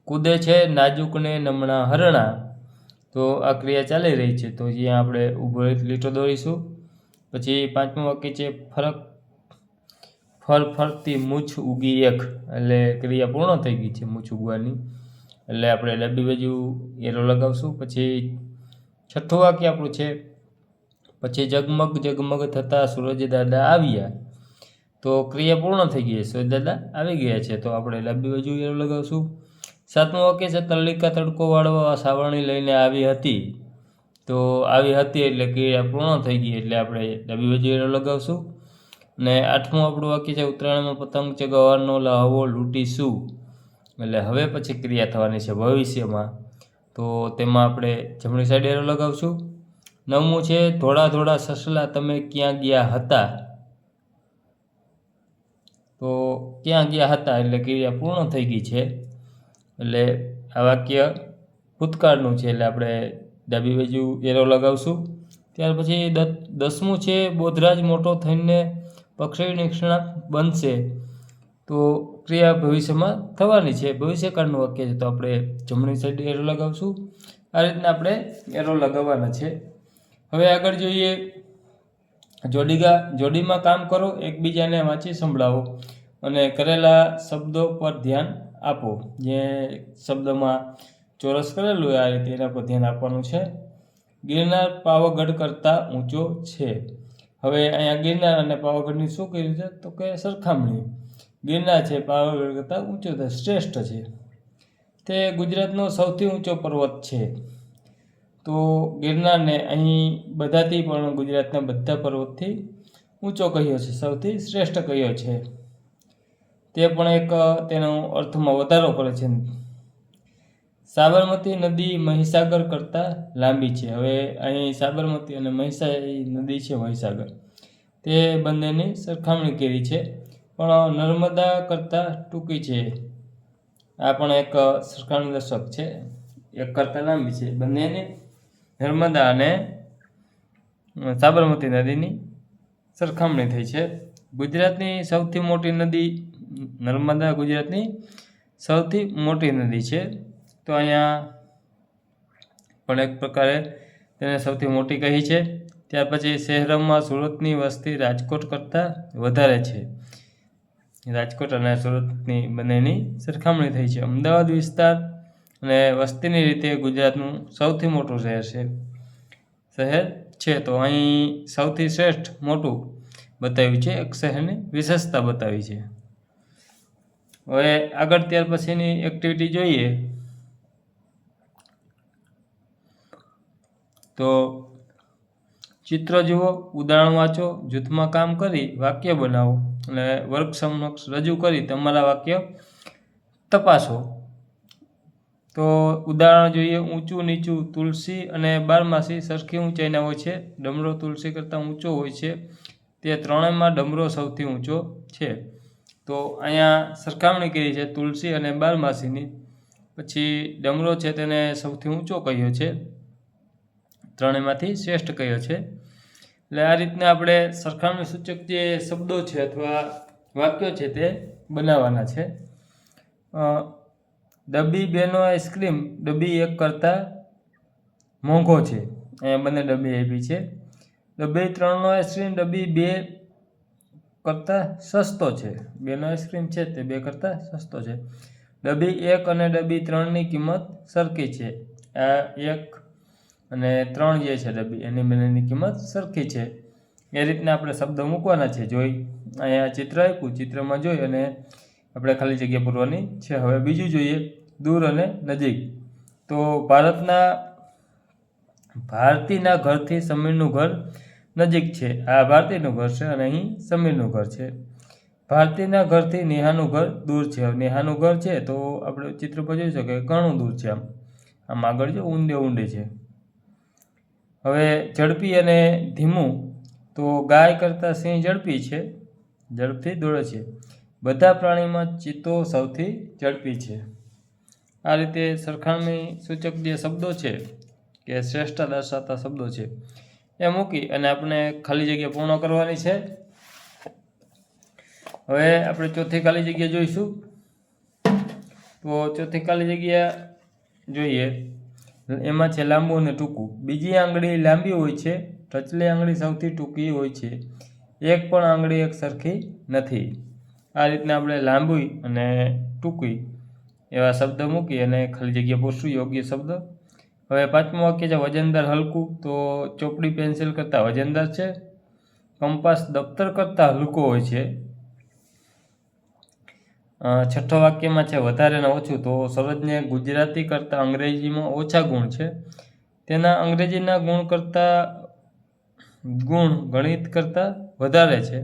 કૂદે છે નાજુક ને નમણા હરણા. તો આ ક્રિયા ચાલી રહી છે, તો જ્યાં આપણે ઊભો લીટો દોરીશું. પછી પાંચમું વાક્ય છે ફરતી મૂછ ઉગી એક, એટલે ક્રિયા પૂર્ણ થઈ ગઈ છે મૂછ ઉગવાની, એટલે આપણે ડાબી બાજુ એરો લગાવશું. પછી છઠ્ઠું વાક્ય આપણું છે પછી જગમગ જગમગ થતા સૂરજ દાદા આવ્યા. તો ક્રિયા પૂર્ણ થઈ ગઈ છે, સૂરજ દાદા આવી ગયા છે, તો આપણે ડાબી બાજુ એરો લગાવશું. સાતમું વાક્ય છે તલિકા તડકો વાળવા સાવરણી લઈને આવી હતી. તો આવી હતી એટલે ક્રિયા પૂર્ણ થઈ ગઈ, એટલે આપણે ડાબી બાજુ એરો લગાવશું. અને આઠમું આપણું વાક્ય છે ઉત્તરાયણમાં પતંગ ચગાવવાનો લહાવો લૂંટીશું, એટલે હવે પછી ક્રિયા થવાની છે ભવિષ્યમાં, તો તેમાં આપણે જમણી સાઈડ એરો લગાવશું. નવમું છે થોડા થોડા સસલા તમે ક્યાં ગયા હતા. તો ક્યાં ગયા હતા એટલે ક્રિયા પૂર્ણ થઈ ગઈ છે, એટલે આ વાક્ય ભૂતકાળનું છે, એટલે આપણે ડાબી બાજુ એરો લગાવશું. ત્યાર પછી 10મું છે બોધરાજ મોટો થઈને પક્ષી નિષ્ણાત બનશે. તો ક્રિયા ભવિષ્યમાં થવાની છે, ભવિષ્યકાળનું વાક્ય છે, તો આપણે જમણી સાઈડ એરો લગાવશું. આ રીતના આપણે એરો લગાવવાના છે. હવે આગળ જોઈએ જોડીમાં કામ કરો, એકબીજાને વાંચી સંભળાવો અને કરેલા શબ્દો પર ધ્યાન આપો. જે શબ્દમાં ચોરસ કરેલું હોય આ રીતે એના પર ધ્યાન આપવાનું છે. ગિરનાર પાવાગઢ કરતાં ઊંચો છે. હવે અહીંયા ગિરનાર અને પાવાગઢની શું કર્યું છે તો કે સરખામણી. ગિરનાર છે પાવાગઢ કરતાં ઊંચો છે, શ્રેષ્ઠ છે. તે ગુજરાતનો સૌથી ઊંચો પર્વત છે. તો ગિરનારને અહીં બધાથી પણ ગુજરાતના બધા પર્વતથી ઊંચો કહ્યો છે, સૌથી શ્રેષ્ઠ કહ્યો છે. તે પણ એક તેનો અર્થમાં વધારો કરે છે. સાબરમતી નદી મહીસાગર કરતાં લાંબી છે. હવે અહીં સાબરમતી અને નદી છે મહીસાગર, તે બંનેની સરખામણી કરી છે, પણ નર્મદા કરતાં ટૂંકી છે. આ પણ એક સરખામણી દર્શક છે, એક કરતાં લાંબી છે. બંનેની નર્મદા અને સાબરમતી નદીની સરખામણી થઈ છે. ગુજરાતની સૌથી મોટી નદી નર્મદા ગુજરાતની સૌથી મોટી નદી છે. તો અહીંયા પણ એક પ્રકારે તેને સૌથી મોટી કહી છે. ત્યાર પછી શહેરોમાં સુરતની વસ્તી રાજકોટ કરતાં વધારે છે. રાજકોટ અને સુરતની બંનેની સરખામણી થઈ છે. અમદાવાદ વિસ્તાર અને વસ્તીની રીતે ગુજરાતનું સૌથી મોટું શહેર છે. તો અહીં સૌથી શ્રેષ્ઠ મોટું બતાવ્યું છે, એક શહેરની વિશેષતા બતાવી છે. હવે આગળ ત્યાર પછીની એક્ટિવિટી જોઈએ તો ચિત્ર જુઓ, ઉદાહરણ વાંચો, જૂથમાં કામ કરી વાક્ય બનાવો અને વર્ગ સમક્ષ રજૂ કરી તમારા વાક્ય તપાસો. તો ઉદાહરણ જોઈએ, ઊંચું નીચું. તુલસી અને બારમાસી સરખી ઊંચાઈના હોય છે. ડમરો તુલસી કરતાં ઊંચો હોય છે. તે ત્રણેયમાં ડમરો સૌથી ઊંચો છે. તો અહીંયા સરખામણી કરી છે તુલસી અને બારમાસીની. પછી ડમરો છે તેને સૌથી ઊંચો કહ્યો છે, ત્રણેયમાંથી શ્રેષ્ઠ કહ્યો છે. એટલે આ રીતના આપણે સરખામણી સૂચક જે શબ્દો છે અથવા વાક્યો છે તે બનાવવાના છે. ડબ્બી બેનો આઈસ્ક્રીમ ડબ્બી એક કરતાં મોંઘો છે. અહીંયા બંને ડબ્બી આપી છે. ડબ્બી 3નો આઈસ્ક્રીમ ડબ્બી 2 કરતાં સસ્તો છે. 2નો આઈસ્ક્રીમ છે તે 2 કરતાં સસ્તો છે. ડબ્બી 1 અને ડબ્બી 3ની કિંમત સરખી છે. આ 1 અને 3 જે છે ડબ્બી એની બંનેની કિંમત સરખી છે. એ રીતના આપણે શબ્દો મૂકવાના છે. જોઈ અહીંયા ચિત્ર આપ્યું, ચિત્રમાં જોઈ અને આપણે ખાલી જગ્યા પૂરવાની છે. હવે બીજું જોઈએ, દૂર અને નજીક. તો ભારતીના ઘરથી સમીરનું ઘર નજીક છે. આ ભારતીનું ઘર છે અને અહીં સમીરનું ઘર છે. ભારતીના ઘરથી નેહાનું ઘર દૂર છે. નેહાનું ઘર છે તો આપણે ચિત્ર પર જોઈ શકીએ ઘણું દૂર છે. આમ આગળ જો ઊંડે છે. હવે ઝડપી અને ધીમું. તો ગાય કરતાં સિંહ ઝડપી છે, ઝડપથી દોડે છે. બધા પ્રાણીમાં ચિત્તો સૌથી ઝડપી છે. આ રીતે સરખામણી સૂચક જે શબ્દો છે કે શ્રેષ્ઠતા દર્શાવતા શબ્દો છે એ મૂકી અને આપણે ખાલી જગ્યા પૂર્ણ કરવાની છે. હવે આપણે ચોથી ખાલી જગ્યા જોઈશું. તો ચોથી ખાલી જગ્યા જોઈએ, એમાં છે લાંબુ અને ટૂંકું. બીજી આંગળી લાંબી હોય છે, ટચલી આંગળી સૌથી ટૂંકી હોય છે. એક પણ આંગળી એક સરખી નથી. આ રીતના આપણે લાંબી અને ટૂંકી એવા શબ્દ મૂકી અને ખાલી જગ્યા પૂરશું યોગ્ય શબ્દ. હવે પાંચમું વાક્ય છે વજનદાર હલકું. તો ચોપડી પેન્સિલ કરતાં વજનદાર છે. કંપાસ દફતર કરતાં હલકો હોય છે. છઠ્ઠો વાક્યમાં છે વધારે ને ઓછું. તો સરોજને ગુજરાતી કરતાં અંગ્રેજીમાં ઓછા ગુણ છે. તેના અંગ્રેજીના ગુણ ગણિત કરતાં વધારે છે.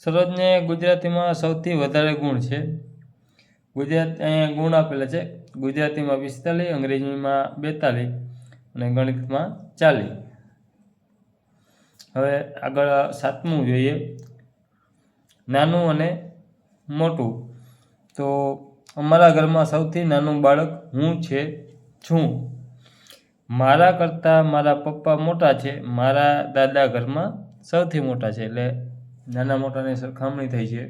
સરોજને ગુજરાતીમાં સૌથી વધારે ગુણ છે. અહીંયા ગુણ આપેલા છે. ગુજરાતીમાં 45, અંગ્રેજીમાં 42 અને ગણિતમાં 40. હવે આગળ સાતમું જોઈએ, નાનું અને મોટું. તો અમારા ઘરમાં સૌથી નાનું બાળક હું છું. મારા કરતાં મારા પપ્પા મોટા છે. મારા દાદા ઘરમાં સૌથી મોટા છે. એટલે નાના મોટાની સરખામણી થઈ છે.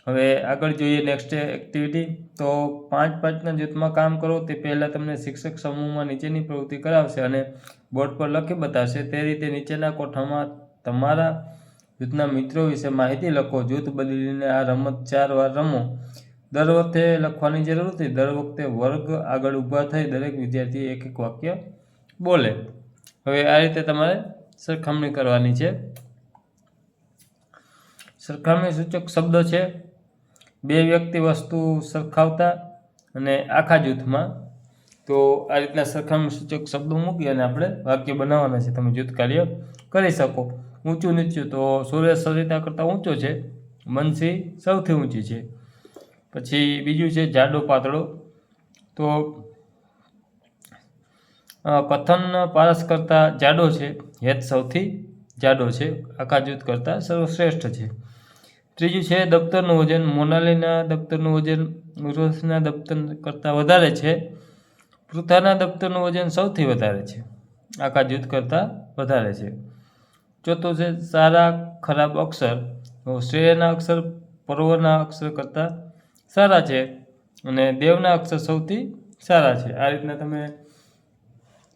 હવે આગળ જોઈએ નેક્સ્ટ એક્ટિવિટી. તો 5-5ના જૂથમાં કામ કરો. તે પહેલાં તમને શિક્ષક સમૂહમાં નીચેની પ્રવૃત્તિ કરાવશે અને બોર્ડ પર લખી બતાવશે. તે રીતે નીચેના કોઠામાં તમારા જૂથના મિત્રો વિશે માહિતી લખો. જૂથ બદલીને આ રમત 4 વાર રમો. દર વખતે લખવાની જરૂર નથી. દર વખતે વર્ગ આગળ ઊભા થઈ દરેક વિદ્યાર્થી એક વાક્ય બોલે. હવે આ રીતે તમારે સરખામણી કરવાની છે. સરખામણી સૂચક શબ્દો છે 2 વ્યક્તિ વસ્તુ સરખાવતા અને આખા જૂથમાં. તો આ રીતના સરખામણી સૂચક શબ્દો મૂકી અને આપણે વાક્ય બનાવવાના છે. તમે જૂથ કાર્ય કરી શકો. ઊંચું નીચું. તો સુરેશ સરિતા કરતાં ઊંચો છે. મનસી સૌથી ઊંચી છે. પછી બીજું છે જાડો પાતળો. તો કથન પારસ કરતાં જાડો છે. હેત સૌથી જાડો છે. આખા જૂથ કરતાં સર્વશ્રેષ્ઠ છે. ત્રીજું છે દફતરનું વજન. મોનાલીના દફતરનું વજન ઉર્વશીના દફતર કરતાં વધારે છે. પૃથાના દફતરનું વજન સૌથી વધારે છે, આખા જૂથ કરતાં વધારે છે. ચોથું છે સારા ખરાબ અક્ષર. શ્રેયના અક્ષર પર્વના અક્ષર કરતાં સારા છે અને દેવના અક્ષર સૌથી સારા છે. આ રીતના તમે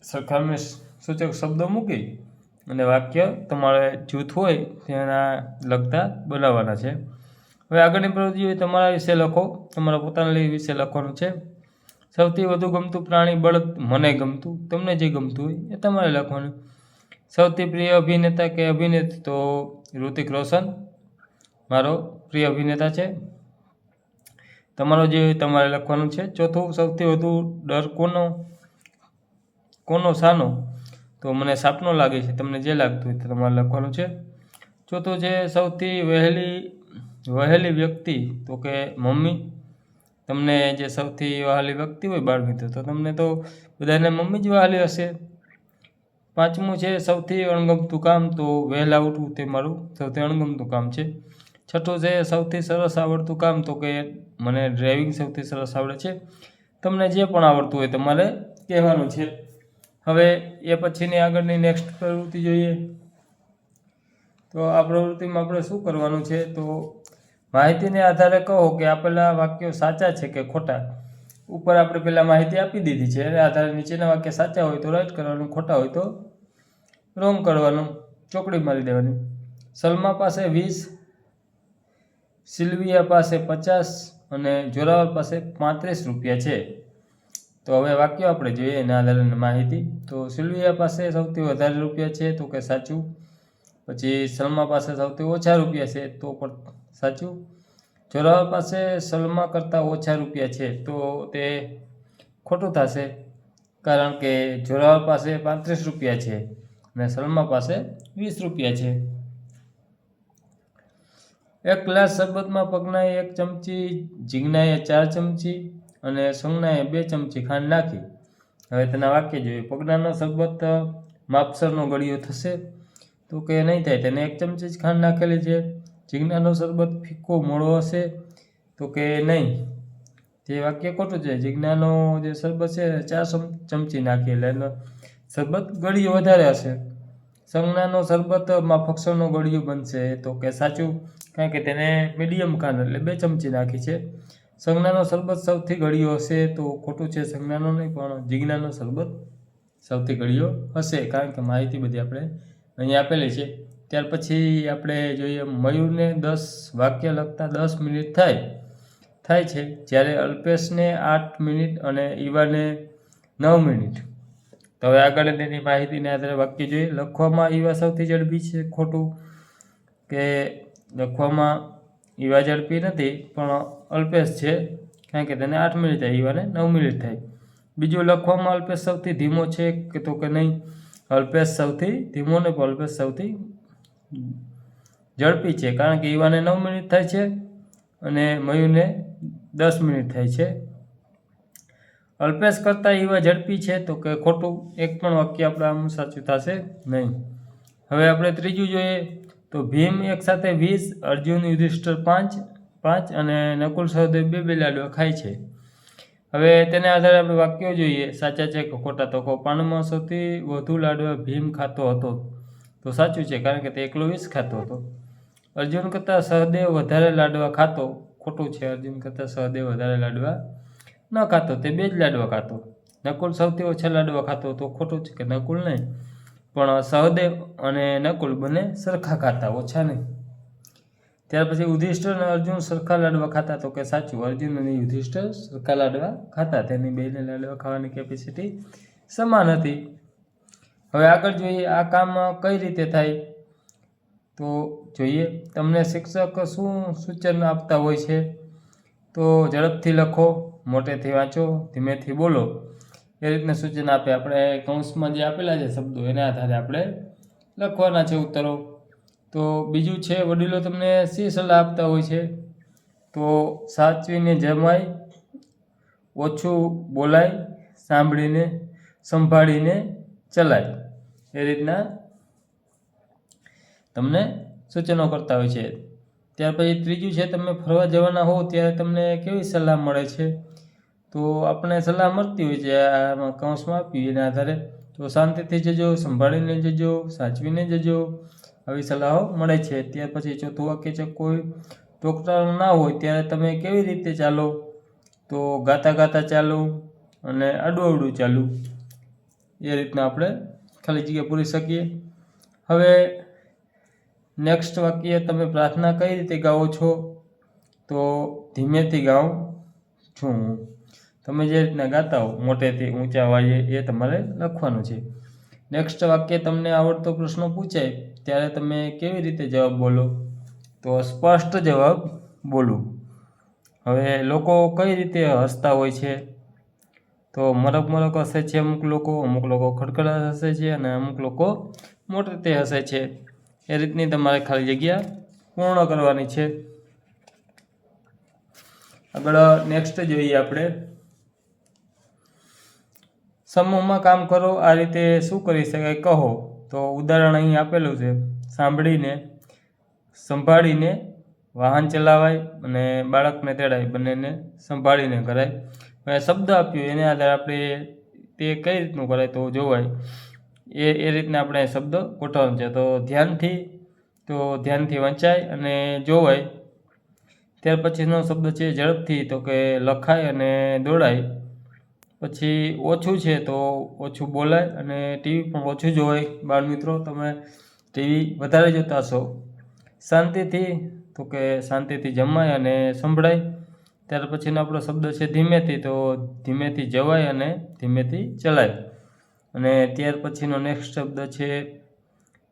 સરખામણી સૂચક શબ્દો મૂકી અને વાક્ય તમારે જૂથ હોય તેના લગતા બનાવવાના છે. હવે આગળની પ્રવૃત્તિ તમારા વિશે લખો. તમારા પોતાના વિશે લખવાનું છે. સૌથી વધુ ગમતું પ્રાણી બળદ. મને ગમતું. તમને જે ગમતું હોય એ તમારે લખવાનું. સૌથી પ્રિય અભિનેતા કે અભિનેત્રી? તો ઋતિક રોશન મારો પ્રિય અભિનેતા છે. તમારો જે તમારે લખવાનું છે. ચોથું, સૌથી વધુ ડર કોનો શાનો? તો મને સાપનો લાગે છે. તમને જે લાગતું હોય તે તમારે લખવાનું છે. ચોથું છે સૌથી વહેલી વ્યક્તિ? તો કે મમ્મી. તમને જે સૌથી વહાલી વ્યક્તિ હોય બાળ મિત્ર, તો તમને તો બધાને મમ્મી જ વહાલી હશે. પાંચમું છે સૌથી અણગમતું કામ? તો વહેલા ઉઠવું તે મારું સૌથી અણગમતું કામ છે. છઠ્ઠું છે સૌથી સરસ આવડતું કામ? તો કે મને ડ્રાઇવિંગ સૌથી સરસ આવડે છે. તમને જે પણ આવડતું હોય તમારે કહેવાનું છે. હવે એ પછીની આગળની નેક્સ્ટ પ્રવૃત્તિ જોઈએ. તો આ પ્રવૃત્તિમાં આપણે શું કરવાનું છે? તો માહિતીને આધારે કહો કે આપેલા વાક્યો સાચા છે કે ખોટા. ઉપર આપણે પહેલાં માહિતી આપી દીધી છે. એને આધારે નીચેના વાક્ય સાચા હોય તો રાઈટ કરવાનું, ખોટા હોય તો રોંગ કરવાનું, ચોકડી મારી દેવાની. સલમા પાસે 20, સિલ્વિયા પાસે 50 અને જોરાવર પાસે 35 રૂપિયા છે. તો હવે વાક્યો આપણે જોઈએ એના આધારે માહિતી. તો સિલ્વિયા પાસે સૌથી વધારે રૂપિયા છે, તો કે સાચું. પછી સલમા પાસે સૌથી ઓછા રૂપિયા છે, તો પણ સાચું. જોરાવર પાસે સલમા કરતાં ઓછા રૂપિયા છે, તો તે ખોટું થશે, કારણ કે જોરાવર પાસે 35 રૂપિયા છે અને સલમા પાસે 20 રૂપિયા છે. એક ગ્લાસ શરબતમાં પગનાએ 1 ચમચી, જીજ્ઞાએ 4 ચમચી અને સંજ્ઞાએ 2 ચમચી ખાંડ નાખી. હવે તેના વાક્ય જોઈએ. પગનાનો શરબત માપસરનો ગળ્યો થશે? તો કે નહીં થાય, તેને 1 ચમચી જ ખાંડ નાખેલી છે. જીજ્ઞાનો શરબત ફીકો મોળો હશે? તો કે નહીં, તે વાક્ય ખોટું છે. જીજ્ઞાનો જે શરબત છે 4 ચમચી નાખી એટલે એનો શરબત ગળ્યો વધારે હશે. સંજ્ઞાનો શરબત માફકસરનો ગળ્યો બનશે? તો કે સાચું, કારણ કે તેને મીડિયમ ખાંડ એટલે 2 ચમચી નાખી છે. સંજ્ઞાનો શરબત સૌથી ગળ્યો હશે? તો ખોટું છે, સંજ્ઞાનો નહીં પણ જીજ્ઞાનો શરબત સૌથી ગળ્યો હશે, કારણ કે માહિતી બધી આપણે અહીંયા આપેલી છે. ત્યાર પછી આપણે જોઈએ મયુરને 10 વાક્ય લખતા 10 મિનિટ થાય છે, જ્યારે અલ્પેશને 8 મિનિટ અને ઈવાને 9 મિનિટ. તો હવે આગળ તેની માહિતીને આધારે વાક્ય જોઈએ. લખવામાં ઈવા સૌથી ઝડપી છે? ખોટું, કે લખવામાં ઈવા ઝડપી નથી પણ અલ્પેશ છે, કારણ કે તેને 8 મિનિટ થાય, ઈવાને 9 મિનિટ થાય. બીજું, લખવામાં અલ્પેશ સૌથી ધીમો છે? કે તો કે નહીં, અલ્પેશ સૌથી ધીમો નહીં પણ અલ્પેશ સૌથી ઝડપી છે, કારણ કે ઈવાને 9 મિનિટ થાય છે અને મયુરને 10 મિનિટ થાય છે. અલ્પેશ કરતાં ઈવા ઝડપી છે? તો કે ખોટું, એક પણ વાક્ય આપણે આમ સાચું થશે નહીં. હવે આપણે ત્રીજું જોઈએ. તો ભીમ એક સાથે 20, અર્જુન યુધિષ્ઠિર 5 અને નકુલ સહદેવ 2 લાડવા ખાય છે. હવે તેના આધારે આપણે વાક્યો જોઈએ. સાચા છે કે ખોટા? તો પાનમાં સૌથી વધુ લાડવા ભીમ ખાતો હતો? તો સાચું છે, કારણ કે તે એકલો 20 ખાતો હતો. અર્જુન કરતાં સહદેવ વધારે લાડવા ખાતો? ખોટું છે, અર્જુન કરતાં સહદેવ વધારે લાડવા ન ખાતો, તે 2 જ લાડવા ખાતો. નકુલ સૌથી ઓછા લાડવા ખાતો? તો ખોટું છે, કે નકુલ નહીં પણ સહદેવ અને નકુલ બંને સરખા ખાતા, ઓછા નહીં. ત્યાર પછી યુધિષ્ઠિર અને અર્જુન સરખા લાડવા ખાતા? તો કે સાચું, અર્જુન અને યુધિષ્ઠિર સરખા લાડવા ખાતા, તેની બેને લાડવા ખાવાની કેપેસિટી સમાન હતી. હવે આગળ જોઈએ, આ કામ કઈ રીતે થાય? તો જોઈએ. તમને શિક્ષક શું સૂચન આપતા હોય છે? તો ઝડપથી લખો, મોટેથી વાંચો, ધીમેથી બોલો, એ રીતના સૂચન આપે. આપણે કૌંસમાં જે આપેલા છે શબ્દો એના આધારે આપણે લખવાના છે ઉત્તરો. તો બીજું છે, વડીલો તમને શી સલાહ આપતા હોય છે? તો સાચવીને જમાય, ઓછું બોલાય, સંભાળીને ચલાય, એ રીતના તમને સૂચનો કરતા હોય છે. ત્યાર પછી ત્રીજું છે, તમે ફરવા જવાના હો ત્યારે તમને કેવી સલાહ મળે છે? તો આપણને સલાહ મળતી હોય છે, આમાં કૌંસમાં આપ્યું એના આધારે. તો શાંતિથી જજો, સંભાળીને જજો, સાચવીને જજો, આવી સલાહો મળે છે. ત્યાર પછી ચોથું વાક્ય છે, કોઈ ટોકટાળું ના હોય ત્યારે તમે કેવી રીતે ચાલો? તો ગાતા ગાતા ચાલો અને આડું ચાલુ, એ રીતના આપણે ખાલી જગ્યા પૂરી શકીએ. હવે નેક્સ્ટ વાક્ય, તમે પ્રાર્થના કઈ રીતે ગાઓ છો? તો ધીમેથી ગાઉં છું હું. તમે જે રીતના ગાતા હો મોટેથી ઊંચા અવાજે, એ તમારે લખવાનું છે. નેક્સ્ટ વાક્ય, તમને આવડતો પ્રશ્ન પૂછાય ત્યારે તમે કેવી રીતે જવાબ બોલો? તો સ્પષ્ટ જવાબ બોલું. હવે લોકો કઈ રીતે હસતા હોય છે? તો મરક મરક હસે છે અમુક લોકો ખડખડાટ હસે છે અને અમુક લોકો મોટેથી હસે છે. એ રીતની તમારે ખાલી જગ્યા પૂર્ણ કરવાની છે. આગળ નેક્સ્ટ જોઈએ આપણે, સમૂહમાં કામ કરો, આ રીતે શું કરી શકાય કહો? તો ઉદાહરણ અહીં આપેલું છે, સાંભળીને, સંભાળીને વાહન ચલાવાય અને બાળકને તેડાય, બંનેને સંભાળીને કરાય. હવે શબ્દ આપ્યો એને આધારે આપણે તે કઈ રીતનું કરાય તો જોવાય, એ રીતના આપણે શબ્દ ગોઠવવાનો છે. તો ધ્યાનથી વંચાય અને જોવાય. ત્યાર પછીનો શબ્દ છે ઝડપથી, તો કે લખાય અને દોડાય. પછી ઓછું છે તો ઓછું બોલાય અને ટીવી પણ ઓછું જોવાય. બાળ મિત્રો, તમે ટીવી વધારે જોતા હશો. શાંતિથી, તો કે શાંતિથી જમાય અને સંભળાય. ત્યાર પછીનો આપણો શબ્દ છે ધીમેથી, તો ધીમેથી જવાય અને ધીમેથી ચલાય. અને ત્યાર પછીનો નેક્સ્ટ શબ્દ છે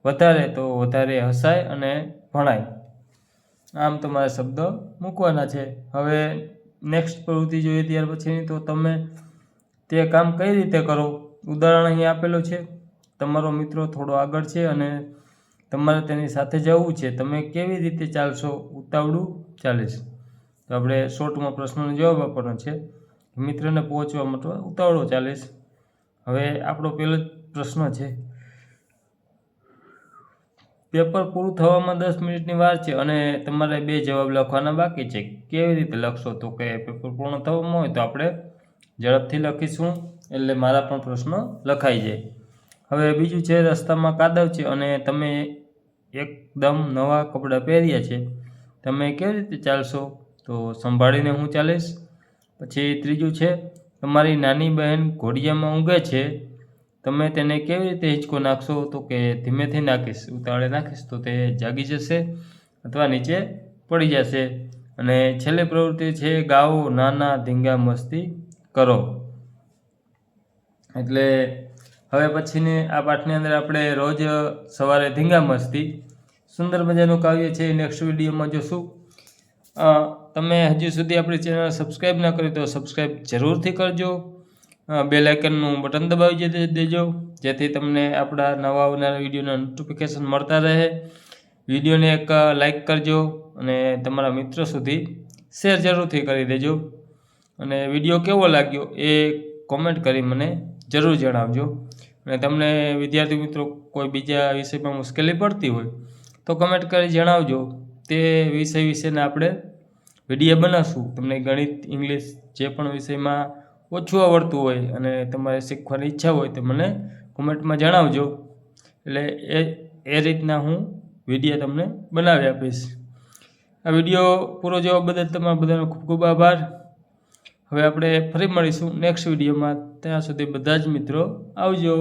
વધારે, તો વધારે હસાય અને ભણાય. આમ તમારે શબ્દ મૂકવાના છે. હવે નેક્સ્ટ પ્રવૃત્તિ જોઈએ ત્યાર પછીની, તો તમે તે કામ કઈ રીતે કરો? ઉદાહરણ અહીં આપેલું છે, તમારો મિત્રો થોડો આગળ છે અને તમારે તેની સાથે જવું છે, તમે કેવી રીતે ચાલશો? ઉતાવળું ચાલીશ. તો આપણે શોર્ટમાં પ્રશ્નનો જવાબ આપવાનો છે, મિત્રને પહોંચવા માટે ઉતાવળો ચાલીશ. હવે આપણો પહેલો પ્રશ્ન છે, પેપર પૂરું થવામાં 10 મિનિટની વાર છે અને તમારે 2 જવાબ લખવાના બાકી છે, કેવી રીતે લખશો? તો કે પેપર પૂર્ણ થવામાં હોય તો આપણે ઝડપથી લખીશું, એટલે મારા પણ પ્રશ્ન લખાઈ જાય. હવે બીજું છે, રસ્તામાં કાદવ છે અને તમે એકદમ નવા કપડાં પહેર્યા છે, તમે કેવી રીતે ચાલશો? તો સંભાળીને હું ચાલીશ. પછી ત્રીજું છે, તમારી નાની બહેન ઘોડિયામાં ઊંઘે છે, તમે તેને કેવી રીતે હિંચકો નાખશો? તો કે ધીમેથી નાખીશ, ઉતાવળે નાખીશ તો તે જાગી જશે અથવા નીચે પડી જશે. અને છેલ્લી પ્રવૃત્તિ છે, ગાઓ, નાના ધીંગા મસ્તી કરો. એટલે હવે પછીની આ પાઠની અંદર આપણે રોજ સવારે ધીંગા મસ્તી, સુંદર મજાનું કાવ્ય છે, નેક્સ્ટ વિડીયોમાં જોશું. તમે હજુ સુધી આપણી ચેનલ સબસ્ક્રાઈબ ન કરી તો સબસ્ક્રાઈબ જરૂરથી કરજો. બેલ આઇકનનું બટન દબાવી દેજો, જેથી તમને આપણા નવા આવનારા વિડીયોના નોટિફિકેશન મળતા રહે. વિડીયોને એક લાઇક કરજો અને તમારા મિત્રો સુધી શેર જરૂરથી કરી દેજો. અને વિડીયો કેવો લાગ્યો એ કોમેન્ટ કરી મને જરૂર જણાવજો. અને તમને વિદ્યાર્થી મિત્રો કોઈ બીજા વિષયમાં મુશ્કેલી પડતી હોય તો કમેન્ટ કરી જણાવજો. તે વિષય વિશેના આપણે વિડીયો બનાવશું. તમને ગણિત, ઇંગ્લિશ જે પણ વિષયમાં ઓછું આવડતું હોય અને તમારે શીખવાની ઈચ્છા હોય તો મને કોમેન્ટમાં જણાવજો. એટલે એ રીતના હું વિડીયો તમને બનાવી આપીશ. આ વિડીયો પૂરો જોવા બદલ તમારા બધાનો ખૂબ ખૂબ આભાર. હવે આપણે ફરી મળીશું નેક્સ્ટ વિડીયોમાં. ત્યાં સુધી બધા જ મિત્રો આવજો.